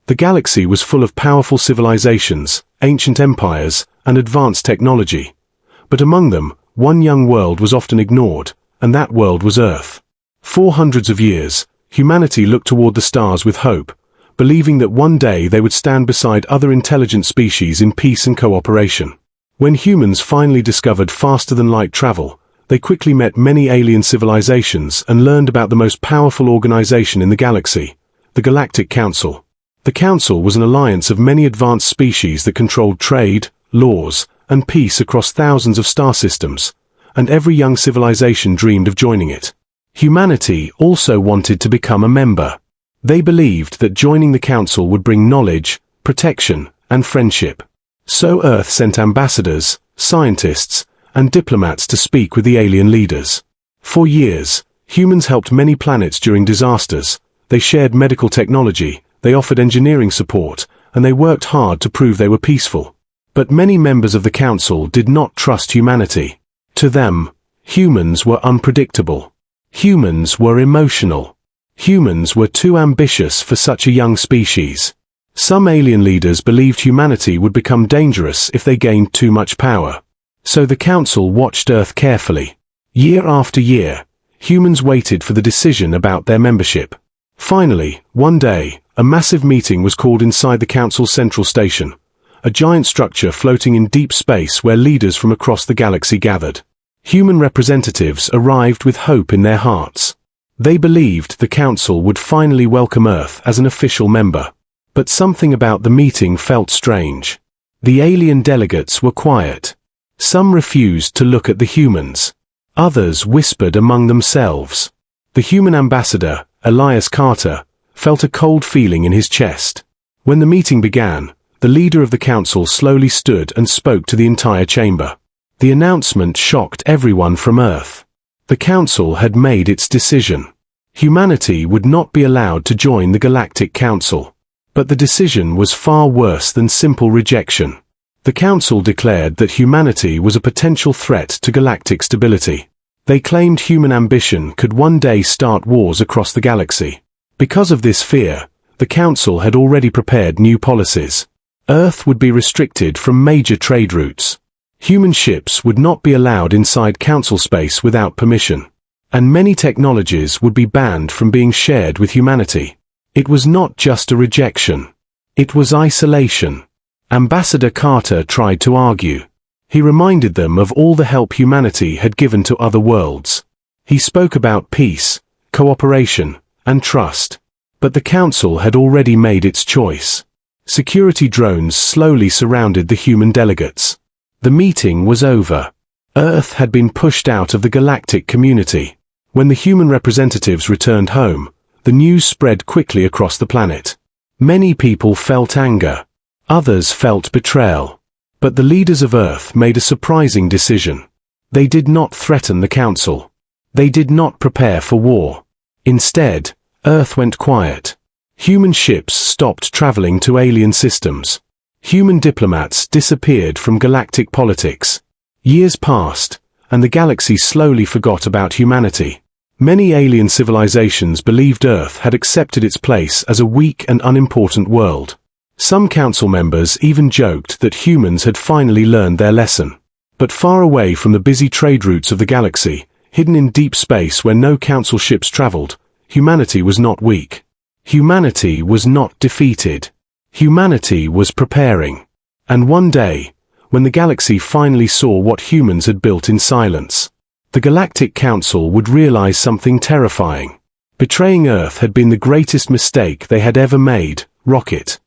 The galaxy was full of powerful civilizations, ancient empires, and advanced technology. But among them, one young world was often ignored, and that world was Earth. For hundreds of years, humanity looked toward the stars with hope, believing that one day they would stand beside other intelligent species in peace and cooperation. When humans finally discovered faster-than-light travel, they quickly met many alien civilizations and learned about the most powerful organization in the galaxy, the Galactic Council. The Council was an alliance of many advanced species that controlled trade, laws, and peace across thousands of star systems, and every young civilization dreamed of joining it. Humanity also wanted to become a member. They believed that joining the Council would bring knowledge, protection, and friendship. So Earth sent ambassadors, scientists, and diplomats to speak with the alien leaders. For years, humans helped many planets during disasters. They shared medical technology, they offered engineering support, and they worked hard to prove they were peaceful. But many members of the Council did not trust humanity. To them, humans were unpredictable. Humans were emotional. Humans were too ambitious for such a young species. Some alien leaders believed humanity would become dangerous if they gained too much power. So the Council watched Earth carefully. Year after year, humans waited for the decision about their membership. Finally, one day, a massive meeting was called inside the Council's central station, a giant structure floating in deep space where leaders from across the galaxy gathered. Human representatives arrived with hope in their hearts. They believed the Council would finally welcome Earth as an official member. But something about the meeting felt strange. The alien delegates were quiet. Some refused to look at the humans. Others whispered among themselves. The human ambassador, Elias Carter, felt a cold feeling in his chest. When the meeting began, the leader of the Council slowly stood and spoke to the entire chamber. The announcement shocked everyone from Earth. The Council had made its decision. Humanity would not be allowed to join the Galactic Council. But the decision was far worse than simple rejection. The Council declared that humanity was a potential threat to galactic stability. They claimed human ambition could one day start wars across the galaxy. Because of this fear, the Council had already prepared new policies. Earth would be restricted from major trade routes. Human ships would not be allowed inside Council space without permission. And many technologies would be banned from being shared with humanity. It was not just a rejection. It was isolation. Ambassador Carter tried to argue. He reminded them of all the help humanity had given to other worlds. He spoke about peace, cooperation, and trust. But the Council had already made its choice. Security drones slowly surrounded the human delegates. The meeting was over. Earth had been pushed out of the galactic community. When the human representatives returned home, the news spread quickly across the planet. Many people felt anger. Others felt betrayal. But the leaders of Earth made a surprising decision. They did not threaten the Council. They did not prepare for war. Instead, Earth went quiet. Human ships stopped traveling to alien systems. Human diplomats disappeared from galactic politics. Years passed, and the galaxy slowly forgot about humanity. Many alien civilizations believed Earth had accepted its place as a weak and unimportant world. Some Council members even joked that humans had finally learned their lesson. But far away from the busy trade routes of the galaxy, hidden in deep space where no Council ships traveled, humanity was not weak. Humanity was not defeated. Humanity was preparing. And one day, when the galaxy finally saw what humans had built in silence, the Galactic Council would realize something terrifying. Betraying Earth had been the greatest mistake they had ever made. Rocket.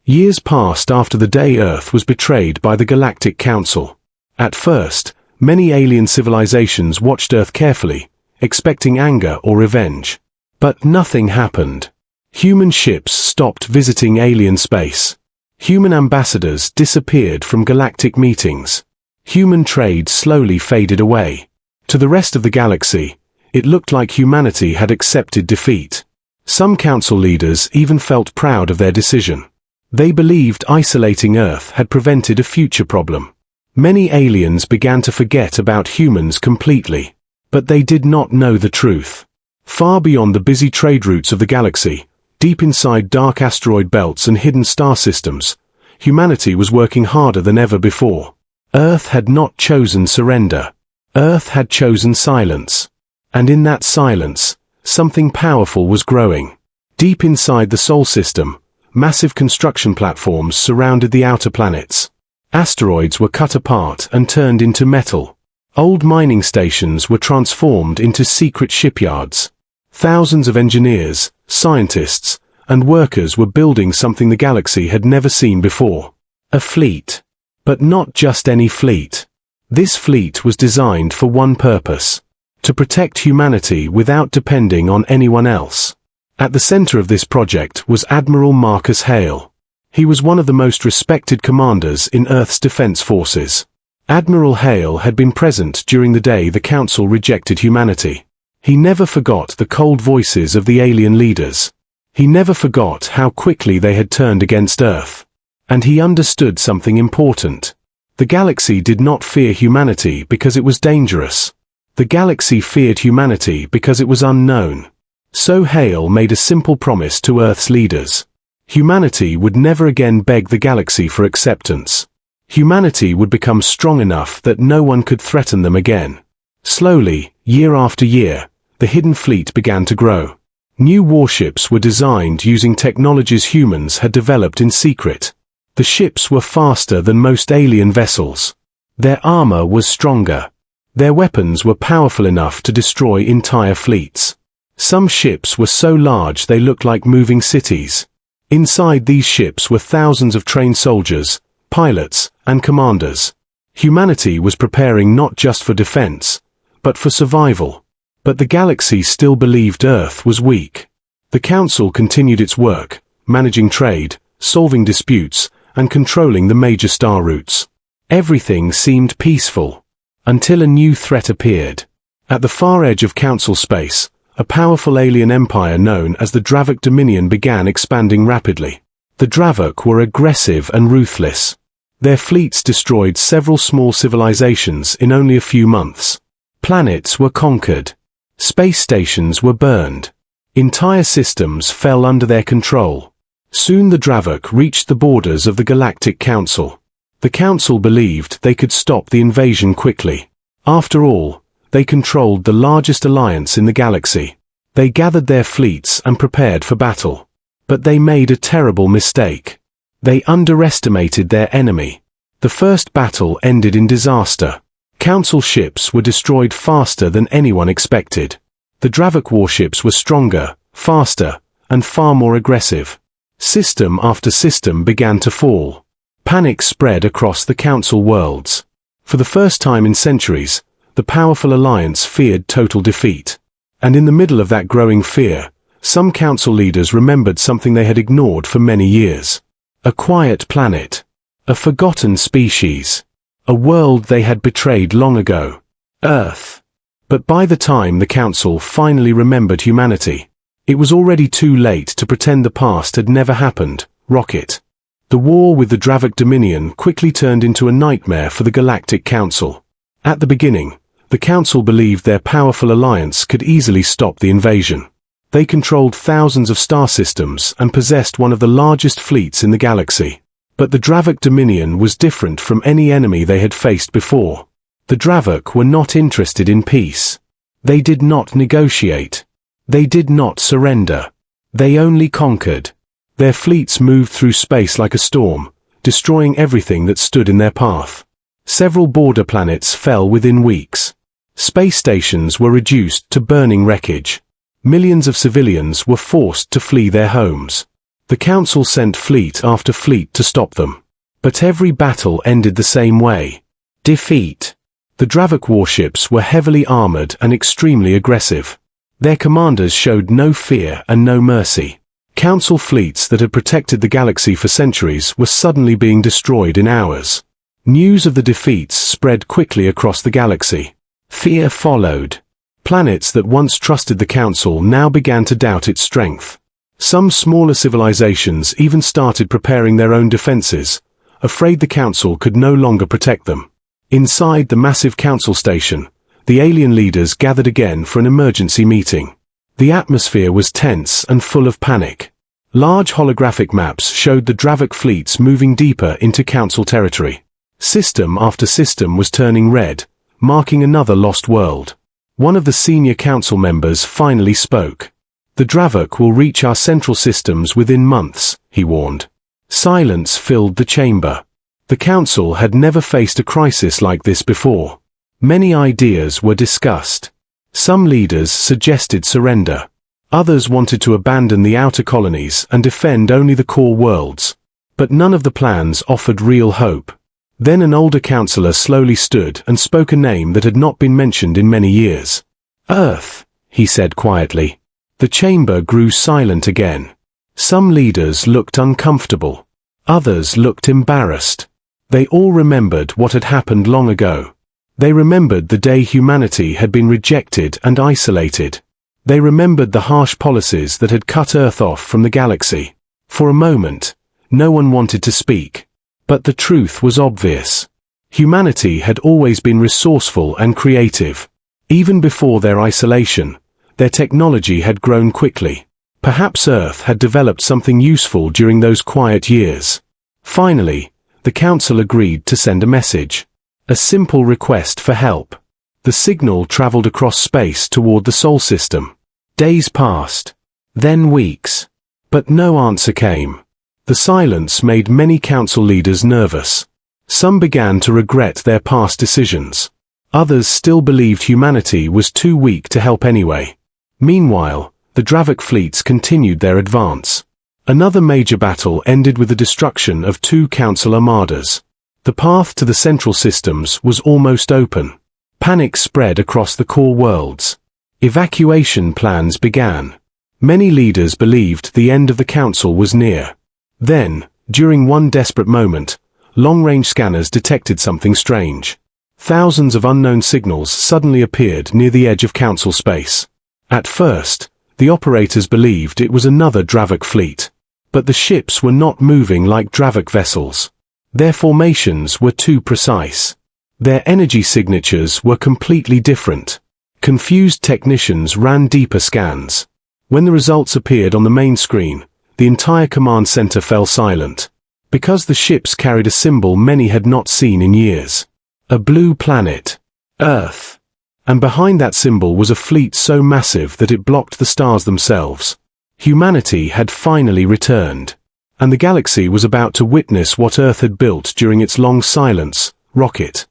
Years passed after the day Earth was betrayed by the Galactic Council. At first, many alien civilizations watched Earth carefully, expecting anger or revenge. But nothing happened. Human ships stopped visiting alien space. Human ambassadors disappeared from galactic meetings. Human trade slowly faded away. To the rest of the galaxy, it looked like humanity had accepted defeat. Some Council leaders even felt proud of their decision. They believed isolating Earth had prevented a future problem. Many aliens began to forget about humans completely. But they did not know the truth. Far beyond the busy trade routes of the galaxy, Deep inside dark asteroid belts and hidden star systems, humanity was working harder than ever before. Earth had not chosen surrender. Earth had chosen silence. And in that silence, something powerful was growing. Deep inside the Sol system, massive construction platforms surrounded the outer planets. Asteroids were cut apart and turned into metal. Old mining stations were transformed into secret shipyards. Thousands of engineers, scientists, and workers were building something the galaxy had never seen before. A fleet. But not just any fleet. This fleet was designed for one purpose: to protect humanity without depending on anyone else. At the center of this project was Admiral Marcus Hale. He was one of the most respected commanders in Earth's defense forces. Admiral Hale had been present during the day the Council rejected humanity. He never forgot the cold voices of the alien leaders. He never forgot how quickly they had turned against Earth. And he understood something important. The galaxy did not fear humanity because it was dangerous. The galaxy feared humanity because it was unknown. So Hale made a simple promise to Earth's leaders. Humanity would never again beg the galaxy for acceptance. Humanity would become strong enough that no one could threaten them again. Slowly, year after year, the hidden fleet began to grow. New warships were designed using technologies humans had developed in secret. The ships were faster than most alien vessels. Their armor was stronger. Their weapons were powerful enough to destroy entire fleets. Some ships were so large they looked like moving cities. Inside these ships were thousands of trained soldiers, pilots, and commanders. Humanity was preparing not just for defense, but for survival. But the galaxy still believed Earth was weak. The Council continued its work, managing trade, solving disputes, and controlling the major star routes. Everything seemed peaceful, until a new threat appeared. At the far edge of Council space, a powerful alien empire known as the Dravok Dominion began expanding rapidly. The Dravok were aggressive and ruthless. Their fleets destroyed several small civilizations in only a few months. Planets were conquered. Space stations were burned. Entire systems fell under their control. Soon the Dravok reached the borders of the Galactic Council. The Council believed they could stop the invasion quickly. After all, they controlled the largest alliance in the galaxy. They gathered their fleets and prepared for battle. But they made a terrible mistake. They underestimated their enemy. The first battle ended in disaster. Council ships were destroyed faster than anyone expected. The Dravok warships were stronger, faster, and far more aggressive. System after system began to fall. Panic spread across the Council worlds. For the first time in centuries, the powerful alliance feared total defeat. And in the middle of that growing fear, some Council leaders remembered something they had ignored for many years. A quiet planet. A forgotten species. A world they had betrayed long ago. Earth. But by the time the Council finally remembered humanity, it was already too late to pretend the past had never happened. Rocket. The war with the Dravok Dominion quickly turned into a nightmare for the Galactic Council. At the beginning, the Council believed their powerful alliance could easily stop the invasion. They controlled thousands of star systems and possessed one of the largest fleets in the galaxy. But the Dravok Dominion was different from any enemy they had faced before. The Dravok were not interested in peace. They did not negotiate. They did not surrender. They only conquered. Their fleets moved through space like a storm, destroying everything that stood in their path. Several border planets fell within weeks. Space stations were reduced to burning wreckage. Millions of civilians were forced to flee their homes. The Council sent fleet after fleet to stop them. But every battle ended the same way. Defeat. The Dravok warships were heavily armored and extremely aggressive. Their commanders showed no fear and no mercy. Council fleets that had protected the galaxy for centuries were suddenly being destroyed in hours. News of the defeats spread quickly across the galaxy. Fear followed. Planets that once trusted the Council now began to doubt its strength. Some smaller civilizations even started preparing their own defenses, afraid the Council could no longer protect them. Inside the massive Council station, the alien leaders gathered again for an emergency meeting. The atmosphere was tense and full of panic. Large holographic maps showed the Dravok fleets moving deeper into Council territory. System after system was turning red, marking another lost world. One of the senior Council members finally spoke. "The Dravok will reach our central systems within months," he warned. Silence filled the chamber. The Council had never faced a crisis like this before. Many ideas were discussed. Some leaders suggested surrender. Others wanted to abandon the outer colonies and defend only the core worlds. But none of the plans offered real hope. Then an older councillor slowly stood and spoke a name that had not been mentioned in many years. "Earth," he said quietly. The chamber grew silent again. Some leaders looked uncomfortable. Others looked embarrassed. They all remembered what had happened long ago. They remembered the day humanity had been rejected and isolated. They remembered the harsh policies that had cut Earth off from the galaxy. For a moment, no one wanted to speak. But the truth was obvious. Humanity had always been resourceful and creative. Even before their isolation, their technology had grown quickly. Perhaps Earth had developed something useful during those quiet years. Finally, the Council agreed to send a message. A simple request for help. The signal traveled across space toward the Sol system. Days passed. Then weeks. But no answer came. The silence made many Council leaders nervous. Some began to regret their past decisions. Others still believed humanity was too weak to help anyway. Meanwhile, the Dravok fleets continued their advance. Another major battle ended with the destruction of 2 Council armadas. The path to the central systems was almost open. Panic spread across the core worlds. Evacuation plans began. Many leaders believed the end of the Council was near. Then, during one desperate moment, long-range scanners detected something strange. Thousands of unknown signals suddenly appeared near the edge of Council space. At first, the operators believed it was another Dravok fleet. But the ships were not moving like Dravok vessels. Their formations were too precise. Their energy signatures were completely different. Confused technicians ran deeper scans. When the results appeared on the main screen, the entire command center fell silent. Because the ships carried a symbol many had not seen in years. A blue planet. Earth. And behind that symbol was a fleet so massive that it blocked the stars themselves. Humanity had finally returned. And the galaxy was about to witness what Earth had built during its long silence, rocket.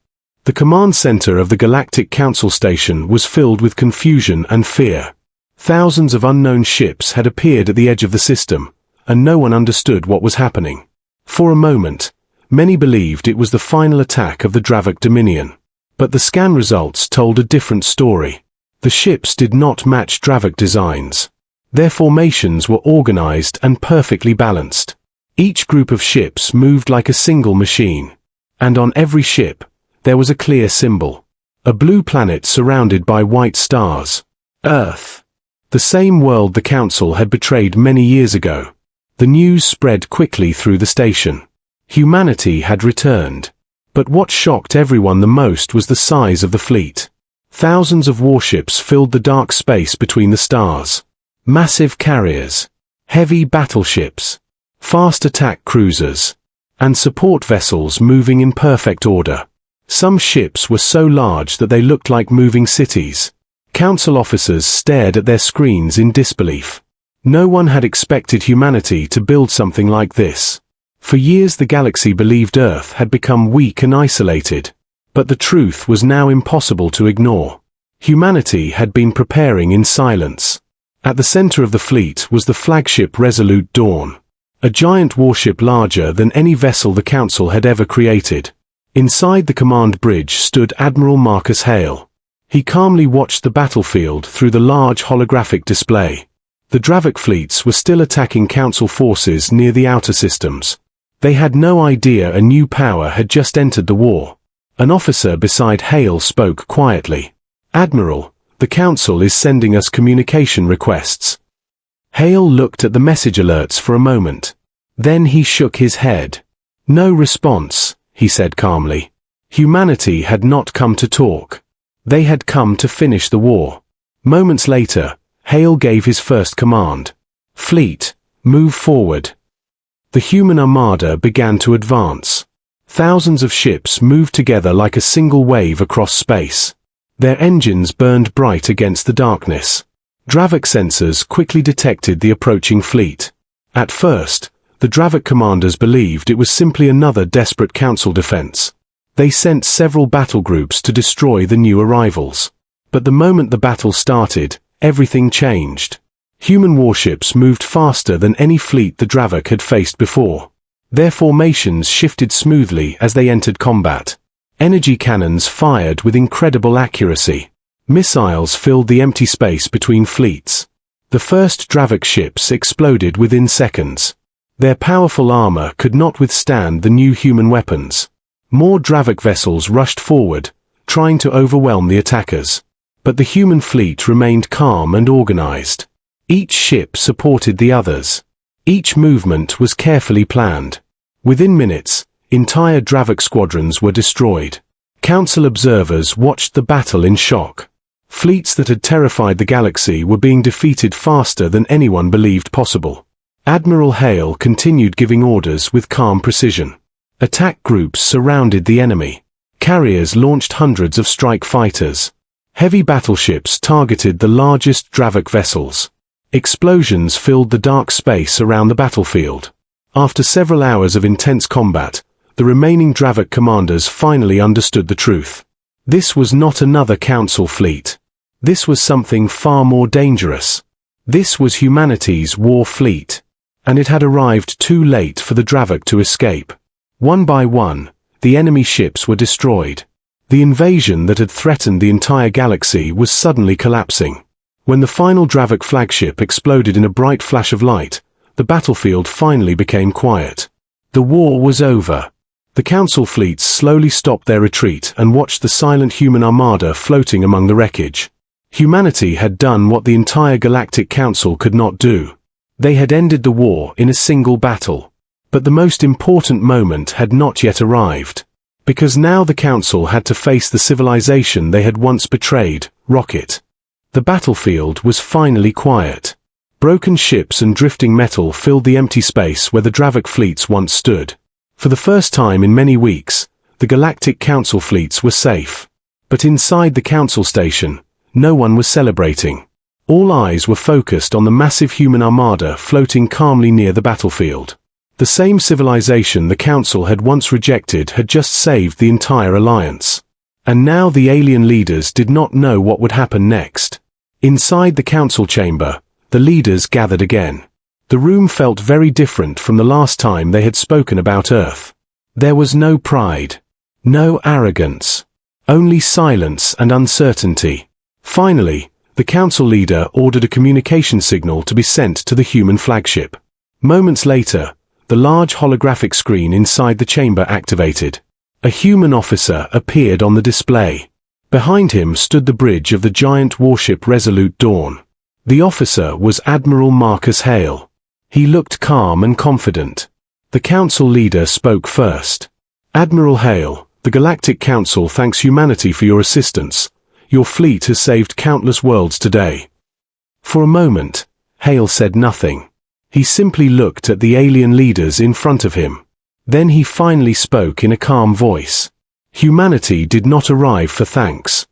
The command center of the Galactic Council station was filled with confusion and fear. Thousands of unknown ships had appeared at the edge of the system, and no one understood what was happening. For a moment, many believed it was the final attack of the Dravok Dominion. But the scan results told a different story. The ships did not match Dravok designs. Their formations were organized and perfectly balanced. Each group of ships moved like a single machine. And on every ship, there was a clear symbol. A blue planet surrounded by white stars. Earth. The same world the Council had betrayed many years ago. The news spread quickly through the station. Humanity had returned. But what shocked everyone the most was the size of the fleet. Thousands of warships filled the dark space between the stars. Massive carriers, heavy battleships, fast attack cruisers, and support vessels moving in perfect order. Some ships were so large that they looked like moving cities. Council officers stared at their screens in disbelief. No one had expected humanity to build something like this. For years the galaxy believed Earth had become weak and isolated. But the truth was now impossible to ignore. Humanity had been preparing in silence. At the center of the fleet was the flagship Resolute Dawn. A giant warship larger than any vessel the Council had ever created. Inside the command bridge stood Admiral Marcus Hale. He calmly watched the battlefield through the large holographic display. The Dravok fleets were still attacking Council forces near the outer systems. They had no idea a new power had just entered the war. An officer beside Hale spoke quietly. "Admiral, the Council is sending us communication requests." Hale looked at the message alerts for a moment. Then he shook his head. "No response," he said calmly. Humanity had not come to talk. They had come to finish the war. Moments later, Hale gave his first command. "Fleet, Move forward. The human armada began to advance. Thousands of ships moved together like a single wave across space. Their engines burned bright against the darkness. Dravok sensors quickly detected the approaching fleet. At first, the Dravok commanders believed it was simply another desperate council defense. They sent several battle groups to destroy the new arrivals. But the moment the battle started, everything changed. Human warships moved faster than any fleet the Dravok had faced before. Their formations shifted smoothly as they entered combat. Energy cannons fired with incredible accuracy. Missiles filled the empty space between fleets. The first Dravok ships exploded within seconds. Their powerful armor could not withstand the new human weapons. More Dravok vessels rushed forward, trying to overwhelm the attackers. But the human fleet remained calm and organized. Each ship supported the others. Each movement was carefully planned. Within minutes, entire Dravok squadrons were destroyed. Council observers watched the battle in shock. Fleets that had terrified the galaxy were being defeated faster than anyone believed possible. Admiral Hale continued giving orders with calm precision. Attack groups surrounded the enemy. Carriers launched hundreds of strike fighters. Heavy battleships targeted the largest Dravok vessels. Explosions filled the dark space around the battlefield. After several hours of intense combat, the remaining Dravok commanders finally understood the truth. This was not another council fleet. This was something far more dangerous. This was humanity's war fleet. And it had arrived too late for the Dravok to escape. One by one, the enemy ships were destroyed. The invasion that had threatened the entire galaxy was suddenly collapsing. When the final Dravok flagship exploded in a bright flash of light, the battlefield finally became quiet. The war was over. The council fleets slowly stopped their retreat and watched the silent human armada floating among the wreckage. Humanity had done what the entire Galactic Council could not do. They had ended the war in a single battle. But the most important moment had not yet arrived. Because now the Council had to face the civilization they had once betrayed, Rocket. The battlefield was finally quiet. Broken ships and drifting metal filled the empty space where the Dravok fleets once stood. For the first time in many weeks, the Galactic Council fleets were safe. But inside the Council station, no one was celebrating. All eyes were focused on the massive human armada floating calmly near the battlefield. The same civilization the Council had once rejected had just saved the entire alliance. And now the alien leaders did not know what would happen next. Inside the council chamber, the leaders gathered again. The room felt very different from the last time they had spoken about Earth. There was no pride. No arrogance. Only silence and uncertainty. Finally, the council leader ordered a communication signal to be sent to the human flagship. Moments later, the large holographic screen inside the chamber activated. A human officer appeared on the display. Behind him stood the bridge of the giant warship Resolute Dawn. The officer was Admiral Marcus Hale. He looked calm and confident. The council leader spoke first. Admiral Hale, the Galactic Council thanks humanity for your assistance. Your fleet has saved countless worlds today. For a moment, Hale said nothing. He simply looked at the alien leaders in front of him. Then he finally spoke in a calm voice. Humanity did not arrive for thanks.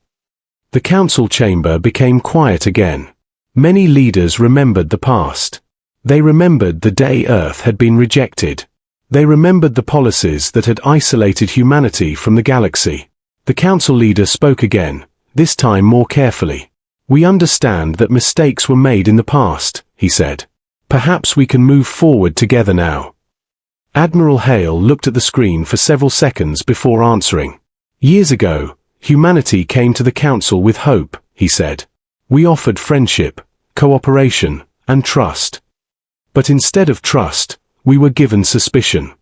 The council chamber became quiet again. Many leaders remembered the past. They remembered the day Earth had been rejected. They remembered the policies that had isolated humanity from the galaxy. The council leader spoke again, this time more carefully. We understand that mistakes were made in the past, he said. Perhaps we can move forward together now. Admiral Hale looked at the screen for several seconds before answering. Years ago, humanity came to the council with hope, he said. We offered friendship, cooperation, and trust. But instead of trust, we were given suspicion.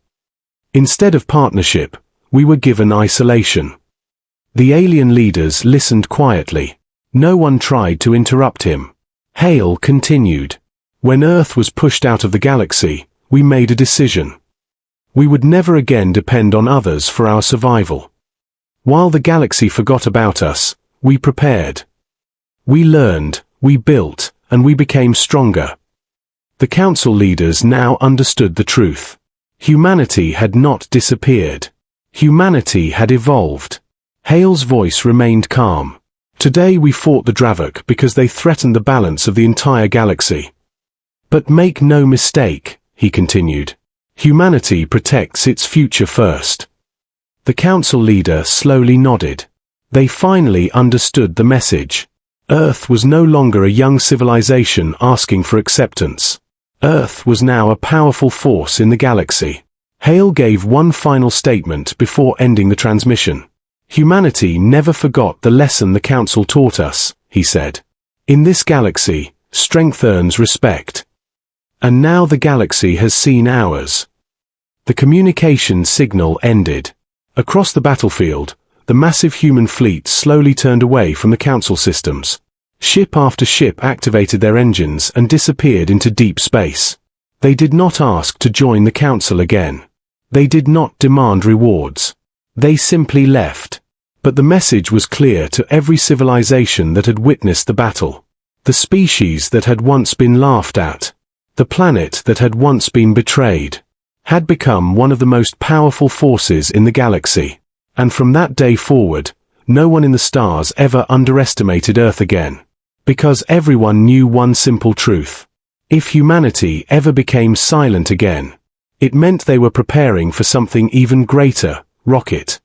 Instead of partnership, we were given isolation. The alien leaders listened quietly. No one tried to interrupt him. Hale continued. When Earth was pushed out of the galaxy, we made a decision. We would never again depend on others for our survival. While the galaxy forgot about us, we prepared. We learned, we built, and we became stronger. The council leaders now understood the truth. Humanity had not disappeared. Humanity had evolved. Hale's voice remained calm. Today we fought the Dravok because they threatened the balance of the entire galaxy. But make no mistake, he continued. Humanity protects its future first. The council leader slowly nodded. They finally understood the message. Earth was no longer a young civilization asking for acceptance. Earth was now a powerful force in the galaxy. Hale gave one final statement before ending the transmission. Humanity never forgot the lesson the Council taught us, he said. In this galaxy, strength earns respect. And now the galaxy has seen ours. The communication signal ended. Across the battlefield, the massive human fleet slowly turned away from the Council systems. Ship after ship activated their engines and disappeared into deep space. They did not ask to join the Council again. They did not demand rewards. They simply left. But the message was clear to every civilization that had witnessed the battle. The species that had once been laughed at, the planet that had once been betrayed, had become one of the most powerful forces in the galaxy. And from that day forward, no one in the stars ever underestimated Earth again. Because everyone knew one simple truth. If humanity ever became silent again, it meant they were preparing for something even greater, rocket.